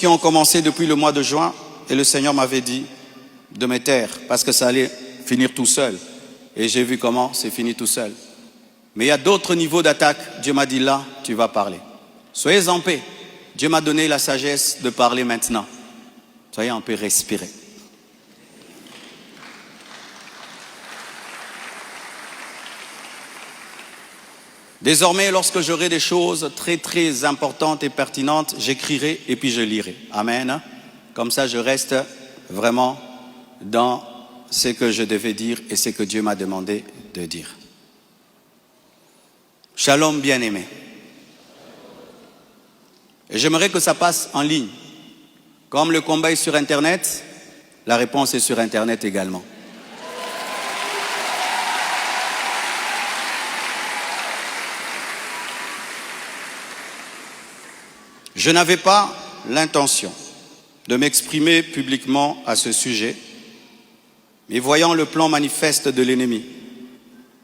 qui ont commencé depuis le mois de juin et le Seigneur m'avait dit de me taire parce que ça allait finir tout seul. Et j'ai vu comment c'est fini tout seul. Mais il y a d'autres niveaux d'attaque. Dieu m'a dit là, tu vas parler. Soyez en paix. Dieu m'a donné la sagesse de parler maintenant. Soyez en paix, respirez. Désormais, lorsque j'aurai des choses très très importantes et pertinentes, j'écrirai et puis je lirai. Amen. Comme ça, je reste vraiment dans ce que je devais dire et ce que Dieu m'a demandé de dire. Shalom bien-aimé. Et j'aimerais que ça passe en ligne. Comme le combat est sur Internet, la réponse est sur Internet également. Je n'avais pas l'intention de m'exprimer publiquement à ce sujet, mais voyant le plan manifeste de l'ennemi,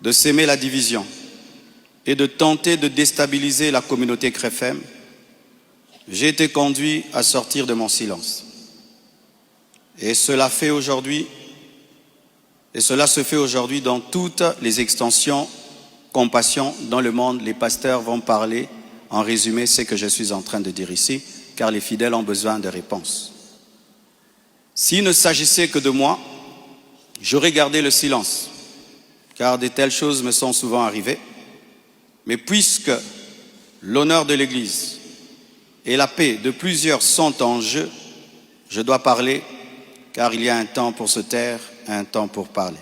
de s'aimer la division et de tenter de déstabiliser la communauté CREFEM, j'ai été conduit à sortir de mon silence. Et cela se fait aujourd'hui dans toutes les extensions compassion dans le monde. Les pasteurs vont parler en résumé ce que je suis en train de dire ici, car les fidèles ont besoin de réponses. S'il ne s'agissait que de moi, j'aurais gardé le silence, car de telles choses me sont souvent arrivées. Mais puisque l'honneur de l'Église et la paix de plusieurs sont en jeu, je dois parler, car il y a un temps pour se taire, un temps pour parler.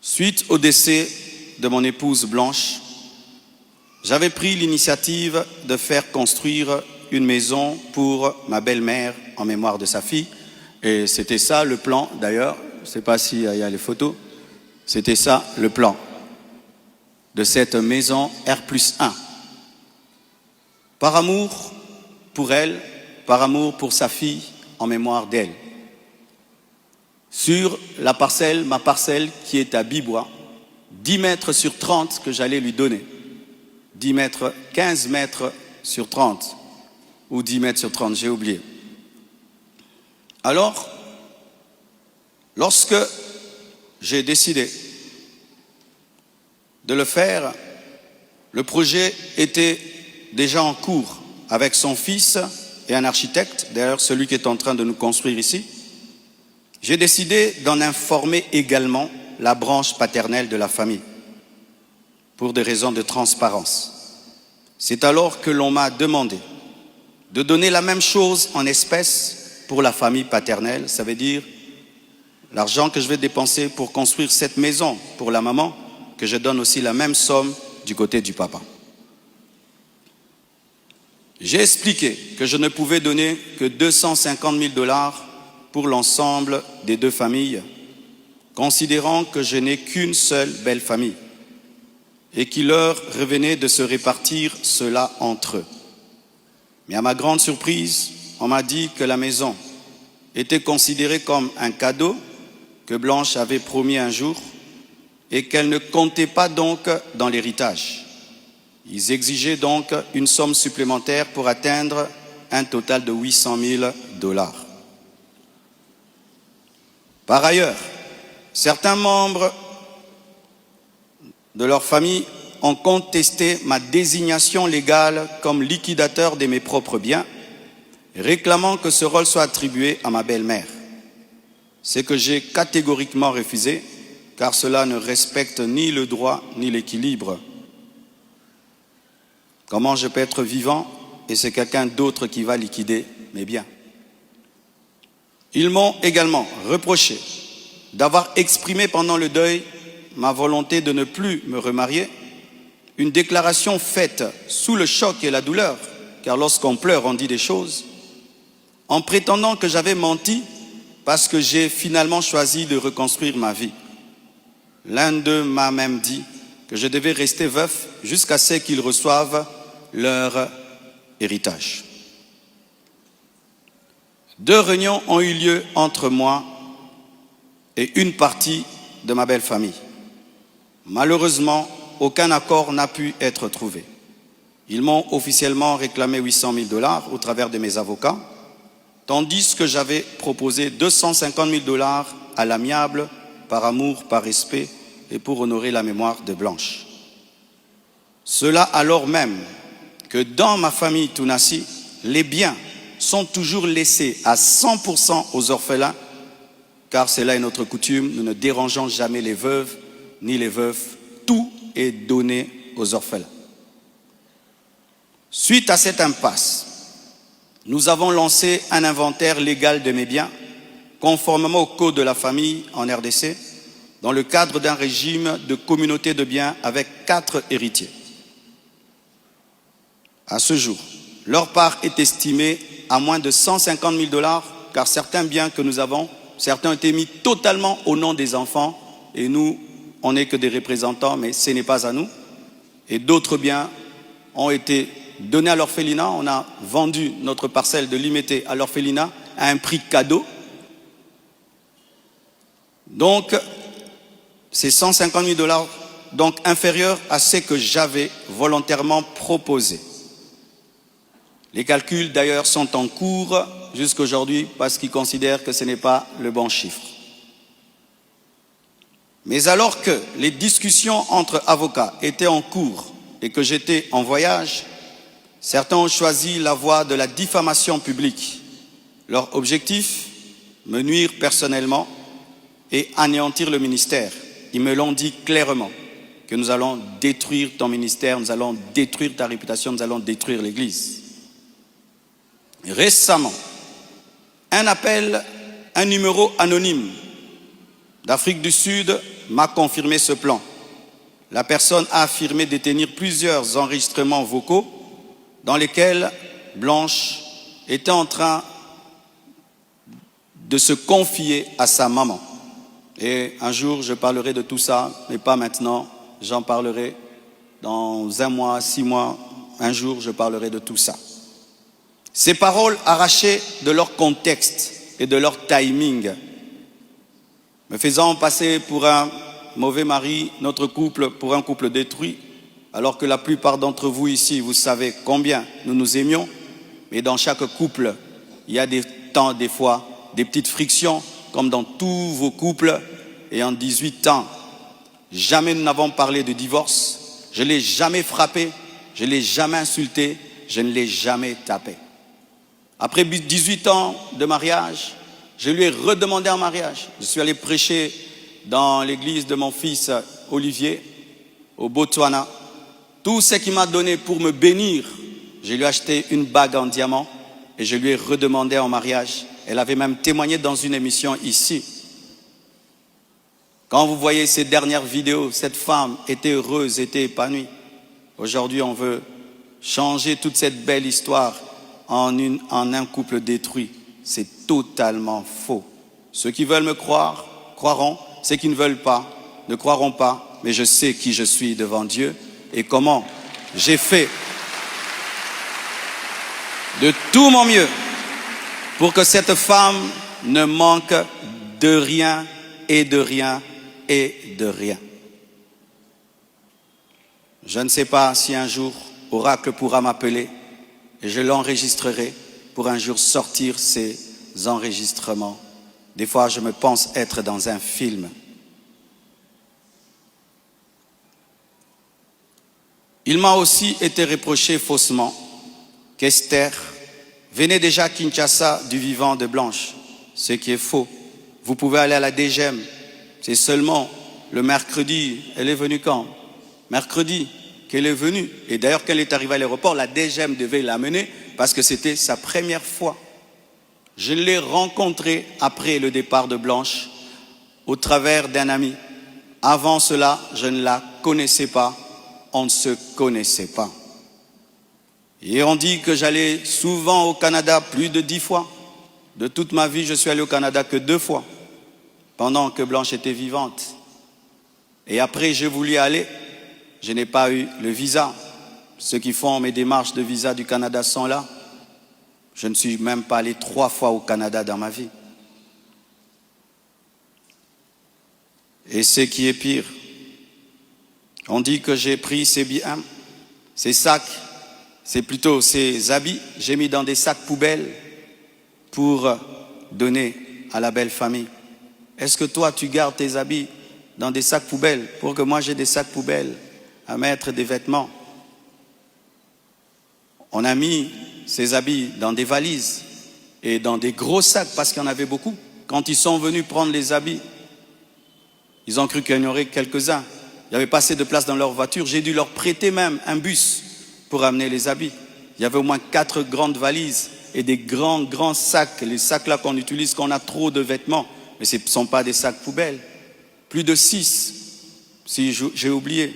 Suite au décès de mon épouse Blanche, j'avais pris l'initiative de faire construire une maison pour ma belle-mère en mémoire de sa fille. Et c'était ça le plan, d'ailleurs. Je ne sais pas s'il y a les photos. C'était ça le plan de cette maison R+1. Par amour pour elle, par amour pour sa fille, en mémoire d'elle. Sur la parcelle, ma parcelle qui est à Bibois, 10 mètres sur 30 que j'allais lui donner. 10 mètres, 15 mètres sur 30, ou 10 mètres sur 30, j'ai oublié. Alors, lorsque j'ai décidé de le faire, le projet était déjà en cours avec son fils et un architecte, d'ailleurs celui qui est en train de nous construire ici. J'ai décidé d'en informer également la branche paternelle de la famille, pour des raisons de transparence. C'est alors que l'on m'a demandé de donner la même chose en espèces pour la famille paternelle. Ça veut dire l'argent que je vais dépenser pour construire cette maison pour la maman, que je donne aussi la même somme du côté du papa. J'ai expliqué que je ne pouvais donner que 250 000 $ pour l'ensemble des deux familles, considérant que je n'ai qu'une seule belle famille et qu'il leur revenait de se répartir cela entre eux. Mais à ma grande surprise, on m'a dit que la maison était considérée comme un cadeau que Blanche avait promis un jour et qu'elle ne comptait pas donc dans l'héritage. Ils exigeaient donc une somme supplémentaire pour atteindre un total de 800 000 $. Par ailleurs, certains membres de leur famille ont contesté ma désignation légale comme liquidateur de mes propres biens, réclamant que ce rôle soit attribué à ma belle-mère. Ce que j'ai catégoriquement refusé, car cela ne respecte ni le droit ni l'équilibre. Comment je peux être vivant et c'est quelqu'un d'autre qui va liquider mes biens? Ils m'ont également reproché d'avoir exprimé pendant le deuil ma volonté de ne plus me remarier, une déclaration faite sous le choc et la douleur, car lorsqu'on pleure, on dit des choses, en prétendant que j'avais menti parce que j'ai finalement choisi de reconstruire ma vie. L'un d'eux m'a même dit que je devais rester veuf jusqu'à ce qu'ils reçoivent leur héritage. 2 réunions ont eu lieu entre moi et une partie de ma belle famille. Malheureusement, aucun accord n'a pu être trouvé. Ils m'ont officiellement réclamé 800 000 $ au travers de mes avocats, tandis que j'avais proposé 250 000 $ à l'amiable, par amour, par respect et pour honorer la mémoire de Blanche. Cela alors même que dans ma famille Tounassi, les biens sont toujours laissés à 100% aux orphelins, car c'est là notre coutume, nous ne dérangeons jamais les veuves ni les veufs, tout est donné aux orphelins. Suite à cette impasse, nous avons lancé un inventaire légal de mes biens, conformément au code de la famille en RDC, dans le cadre d'un régime de communauté de biens avec 4 héritiers. À ce jour, leur part est estimée à moins de 150 000 $, car certains biens que nous avons, certains ont été mis totalement au nom des enfants, et nous, on n'est que des représentants, mais ce n'est pas à nous. Et d'autres biens ont été donnés à l'orphelinat. On a vendu notre parcelle de Limété à l'orphelinat à un prix cadeau. Donc, c'est 150 000 $, donc inférieur à ce que j'avais volontairement proposé. Les calculs d'ailleurs sont en cours jusqu'à aujourd'hui parce qu'ils considèrent que ce n'est pas le bon chiffre. Mais alors que les discussions entre avocats étaient en cours et que j'étais en voyage, certains ont choisi la voie de la diffamation publique. Leur objectif, me nuire personnellement et anéantir le ministère. Ils me l'ont dit clairement, que nous allons détruire ton ministère, nous allons détruire ta réputation, nous allons détruire l'Église. Récemment, un numéro anonyme d'Afrique du Sud m'a confirmé ce plan. La personne a affirmé détenir plusieurs enregistrements vocaux dans lesquels Blanche était en train de se confier à sa maman. Et un jour, je parlerai de tout ça, mais pas maintenant. J'en parlerai dans 1 mois, 6 mois. Un jour, je parlerai de tout ça. Ces paroles arrachées de leur contexte et de leur timing, me faisant passer pour un mauvais mari, notre couple pour un couple détruit, alors que la plupart d'entre vous ici, vous savez combien nous nous aimions, mais dans chaque couple, il y a des temps, des fois, des petites frictions, comme dans tous vos couples. Et en 18 ans, jamais nous n'avons parlé de divorce, je ne l'ai jamais frappé, je ne l'ai jamais insulté, je ne l'ai jamais tapé. Après 18 ans de mariage, je lui ai redemandé en mariage. Je suis allé prêcher dans l'église de mon fils Olivier, au Botswana. Tout ce qu'il m'a donné pour me bénir, je lui ai acheté une bague en diamant et je lui ai redemandé en mariage. Elle avait même témoigné dans une émission ici. Quand vous voyez ces dernières vidéos, cette femme était heureuse, était épanouie. Aujourd'hui, on veut changer toute cette belle histoire en un couple détruit. C'est totalement faux. Ceux qui veulent me croire, croiront. Ceux qui ne veulent pas, ne croiront pas. Mais je sais qui je suis devant Dieu et comment j'ai fait de tout mon mieux pour que cette femme ne manque de rien et de rien et de rien. Je ne sais pas si un jour Oracle pourra m'appeler et je l'enregistrerai pour un jour sortir ces enregistrements. Des fois, je me pense être dans un film. Il m'a aussi été reproché faussement qu'Esther venait déjà à Kinshasa du vivant de Blanche, ce qui est faux. Vous pouvez aller à la DGM, c'est seulement le mercredi. Elle est venue quand? Mercredi qu'elle est venue. Et d'ailleurs, quand elle est arrivée à l'aéroport, la DGM devait l'amener parce que c'était sa première fois. Je l'ai rencontrée après le départ de Blanche au travers d'un ami. Avant cela, je ne la connaissais pas. On ne se connaissait pas. Et on dit que j'allais souvent au Canada plus de 10 fois. De toute ma vie, je suis allé au Canada que 2 fois, pendant que Blanche était vivante. Et après, j'ai voulu aller, je n'ai pas eu le visa. Ceux qui font mes démarches de visa du Canada sont là. Je ne suis même pas allé 3 fois au Canada dans ma vie. Et ce qui est pire, on dit que j'ai pris ces biens, ces sacs, C'est plutôt ces habits, j'ai mis dans des sacs poubelles pour donner à la belle famille. Est-ce que toi, tu gardes tes habits dans des sacs poubelles pour que moi j'ai des sacs poubelles à mettre des vêtements? On a mis ces habits dans des valises et dans des gros sacs parce qu'il y en avait beaucoup. Quand ils sont venus prendre les habits, ils ont cru qu'il y en aurait quelques-uns. Il n'y avait pas assez de place dans leur voiture. J'ai dû leur prêter même un bus pour amener les habits. Il y avait au moins 4 grandes valises et des grands sacs. Les sacs là qu'on utilise quand on a trop de vêtements. Mais ce ne sont pas des sacs poubelles. Plus de 6, si j'ai oublié.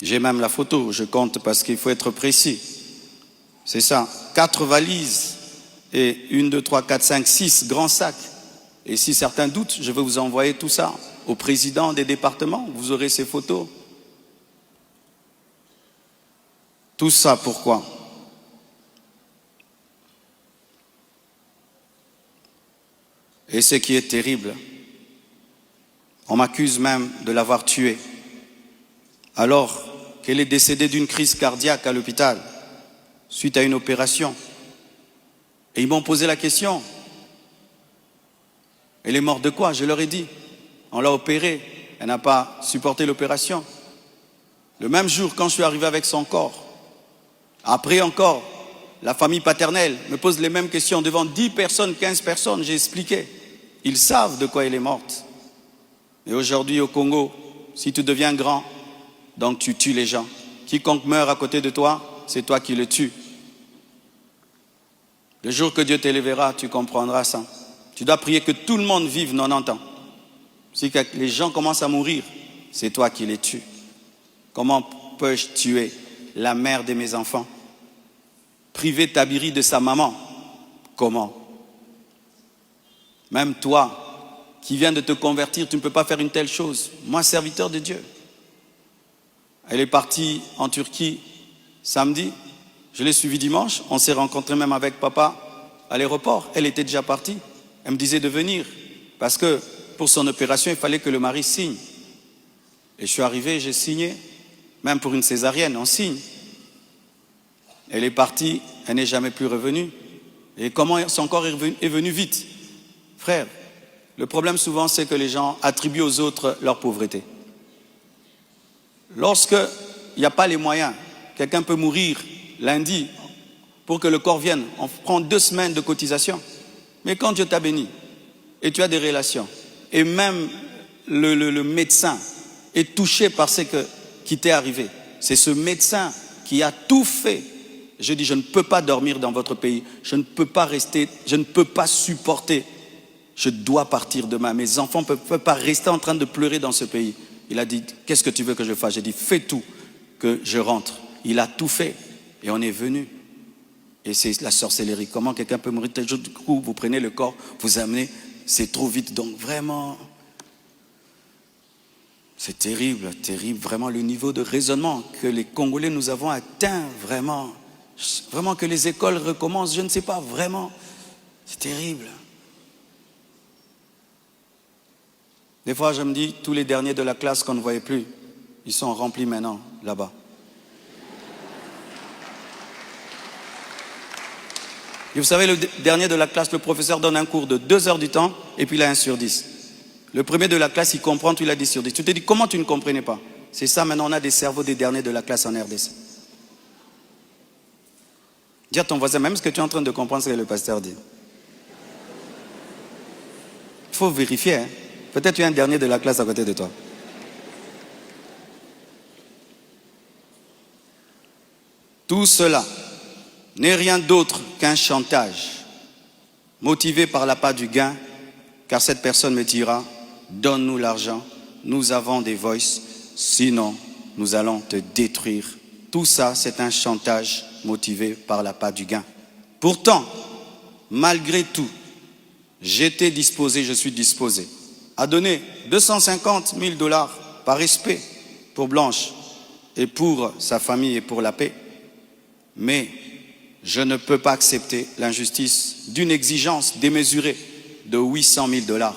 J'ai même la photo, je compte parce qu'il faut être précis. C'est ça, 4 valises et 1, 2, 3, 4, 5, 6 grands sacs. Et si certains doutent, je vais vous envoyer tout ça au président des départements. Vous aurez ces photos. Tout ça, pourquoi? Et ce qui est terrible, on m'accuse même de l'avoir tué, alors qu'elle est décédée d'une crise cardiaque à l'hôpital, suite à une opération. Et ils m'ont posé la question, elle est morte de quoi? Je leur ai dit, on l'a opérée, elle n'a pas supporté l'opération. Le même jour, quand je suis arrivé avec son corps, après encore, la famille paternelle me pose les mêmes questions devant 10 personnes, 15 personnes, j'ai expliqué. Ils savent de quoi elle est morte. Et aujourd'hui au Congo, si tu deviens grand, donc tu tues les gens. Quiconque meurt à côté de toi, c'est toi qui le tues. Le jour que Dieu t'élèvera, tu comprendras ça. Tu dois prier que tout le monde vive 90 ans. Si les gens commencent à mourir, c'est toi qui les tues. Comment peux-je tuer la mère de mes enfants? Priver Tabiri de sa maman? Comment? Même toi, qui viens de te convertir, tu ne peux pas faire une telle chose. Moi, serviteur de Dieu. Elle est partie en Turquie samedi. Je l'ai suivie dimanche. On s'est rencontrés même avec papa à l'aéroport. Elle était déjà partie. Elle me disait de venir parce que pour son opération, il fallait que le mari signe. Et je suis arrivé, j'ai signé. Même pour une césarienne, on signe. Elle est partie, elle n'est jamais plus revenue. Et comment son corps est venu vite? Frère, le problème souvent, c'est que les gens attribuent aux autres leur pauvreté. Lorsqu'il n'y a pas les moyens, quelqu'un peut mourir lundi pour que le corps vienne. On prend 2 semaines de cotisation. Mais quand Dieu t'a béni et tu as des relations, et même le médecin est touché par ce qui t'est arrivé, c'est ce médecin qui a tout fait. Je dis, je ne peux pas dormir dans votre pays, je ne peux pas rester, je ne peux pas supporter, je dois partir demain. Mes enfants ne peuvent pas rester en train de pleurer dans ce pays. Il a dit, qu'est-ce que tu veux que je fasse? J'ai dit, fais tout, que je rentre. Il a tout fait et on est venu. Et c'est la sorcellerie. Comment quelqu'un peut mourir tel jour? Du coup, vous prenez le corps, vous amenez, c'est trop vite. Donc vraiment, c'est terrible, terrible. Vraiment le niveau de raisonnement que les Congolais nous avons atteint, vraiment. Vraiment que les écoles recommencent, je ne sais pas, vraiment. C'est terrible. Des fois, je me dis, tous les derniers de la classe qu'on ne voyait plus, ils sont remplis maintenant, là-bas. Et vous savez, le dernier de la classe, le professeur donne un cours de 2 heures du temps, et puis il a 1 sur 10. Le premier de la classe, il comprend, tu l'as 10 sur 10. Tu te dis, comment tu ne comprenais pas? C'est ça, maintenant, on a des cerveaux des derniers de la classe en RDC. Dis à ton voisin, même ce que tu es en train de comprendre, ce que le pasteur dit. Il faut vérifier, hein. Peut-être tu es un dernier de la classe à côté de toi. Tout cela n'est rien d'autre qu'un chantage, motivé par l'appât du gain, car cette personne me dira, donne-nous l'argent, nous avons des voices, sinon nous allons te détruire. Tout ça, c'est un chantage motivé par l'appât du gain. Pourtant, malgré tout, j'étais disposé, je suis disposé à donner 250 000 $ par respect pour Blanche et pour sa famille et pour la paix. Mais je ne peux pas accepter l'injustice d'une exigence démesurée de 800 000 $.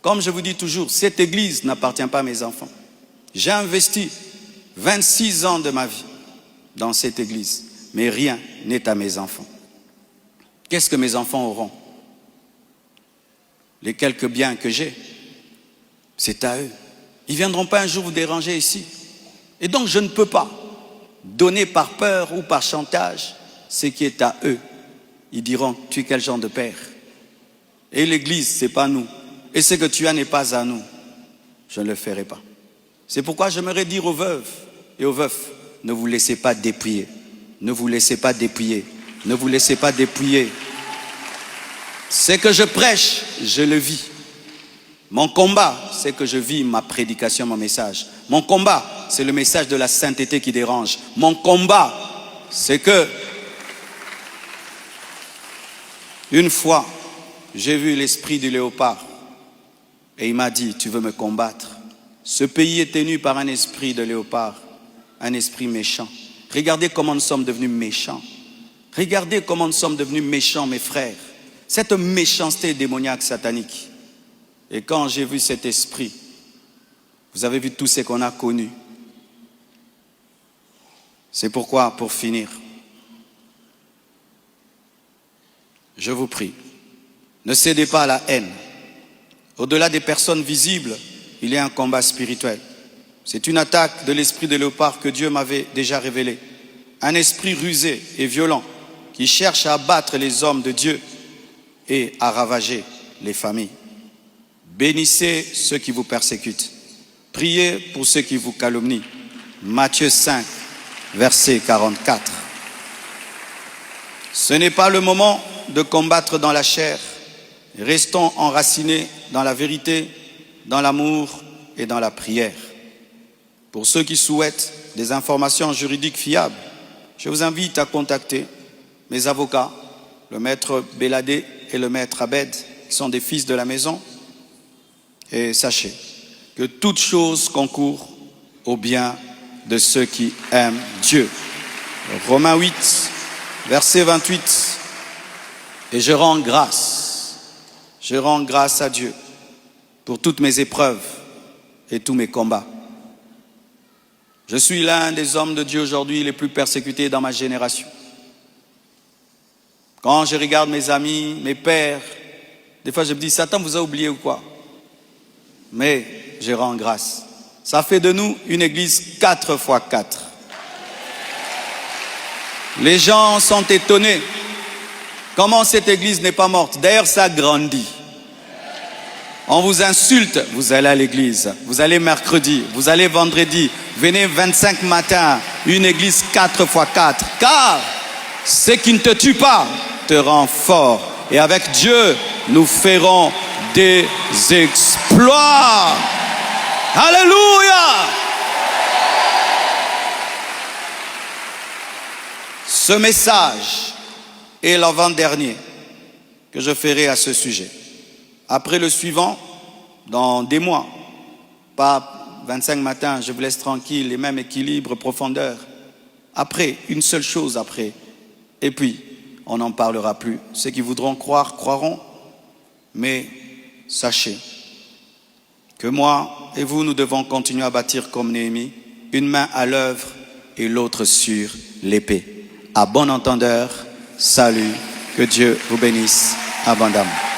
Comme je vous dis toujours, cette église n'appartient pas à mes enfants. J'ai investi 26 ans de ma vie dans cette église, mais rien n'est à mes enfants. Qu'est-ce que mes enfants auront? Les quelques biens que j'ai, c'est à eux. Ils ne viendront pas un jour vous déranger ici. Et donc je ne peux pas donner par peur ou par chantage ce qui est à eux. Ils diront, tu es quel genre de père? Et l'église, ce n'est pas nous. Et ce que tu as n'est pas à nous. Je ne le ferai pas. C'est pourquoi j'aimerais dire aux veuves et aux veufs, ne vous laissez pas dépouiller. Ne vous laissez pas dépouiller. Ne vous laissez pas dépouiller. Ce que je prêche, je le vis. Mon combat, c'est que je vis ma prédication, mon message. Mon combat, c'est le message de la sainteté qui dérange. Mon combat, c'est que une fois, j'ai vu l'esprit du léopard et il m'a dit, tu veux me combattre? Ce pays est tenu par un esprit de léopard, un esprit méchant. Regardez comment nous sommes devenus méchants. Regardez comment nous sommes devenus méchants, mes frères. Cette méchanceté démoniaque satanique. Et quand j'ai vu cet esprit, vous avez vu tout ce qu'on a connu. C'est pourquoi, pour finir, je vous prie, ne cédez pas à la haine. Au-delà des personnes visibles, il y a un combat spirituel. C'est une attaque de l'esprit de léopard que Dieu m'avait déjà révélé. Un esprit rusé et violent qui cherche à abattre les hommes de Dieu et à ravager les familles. Bénissez ceux qui vous persécutent. Priez pour ceux qui vous calomnient. Matthieu 5, verset 44. Ce n'est pas le moment de combattre dans la chair. Restons enracinés dans la vérité, dans l'amour et dans la prière. Pour ceux qui souhaitent des informations juridiques fiables, je vous invite à contacter mes avocats, le maître Béladé et le maître Abed, qui sont des fils de la maison. Et sachez que toute chose concourt au bien de ceux qui aiment Dieu. Romains 8, verset 28. Et je rends grâce à Dieu pour toutes mes épreuves et tous mes combats. Je suis l'un des hommes de Dieu aujourd'hui les plus persécutés dans ma génération. Quand je regarde mes amis, mes pères, des fois je me dis, Satan vous a oublié ou quoi? Mais je rends grâce. Ça fait de nous une église 4x4. Les gens sont étonnés. Comment cette église n'est pas morte? D'ailleurs, ça grandit. On vous insulte, vous allez à l'église. Vous allez mercredi, vous allez vendredi. Venez 25 matins, une église 4x4. Car ce qui ne te tue pas te rend fort. Et avec Dieu, nous ferons des exploits. Alléluia! Ce message est l'avant-dernier que je ferai à ce sujet. Après le suivant, dans des mois, pas 25 matins, je vous laisse tranquille, les mêmes équilibres, profondeur. Après, une seule chose après. Et puis, on n'en parlera plus. Ceux qui voudront croire, croiront. Mais sachez que moi et vous, nous devons continuer à bâtir comme Néhémie, une main à l'œuvre et l'autre sur l'épée. À bon entendeur, salut, que Dieu vous bénisse abondamment.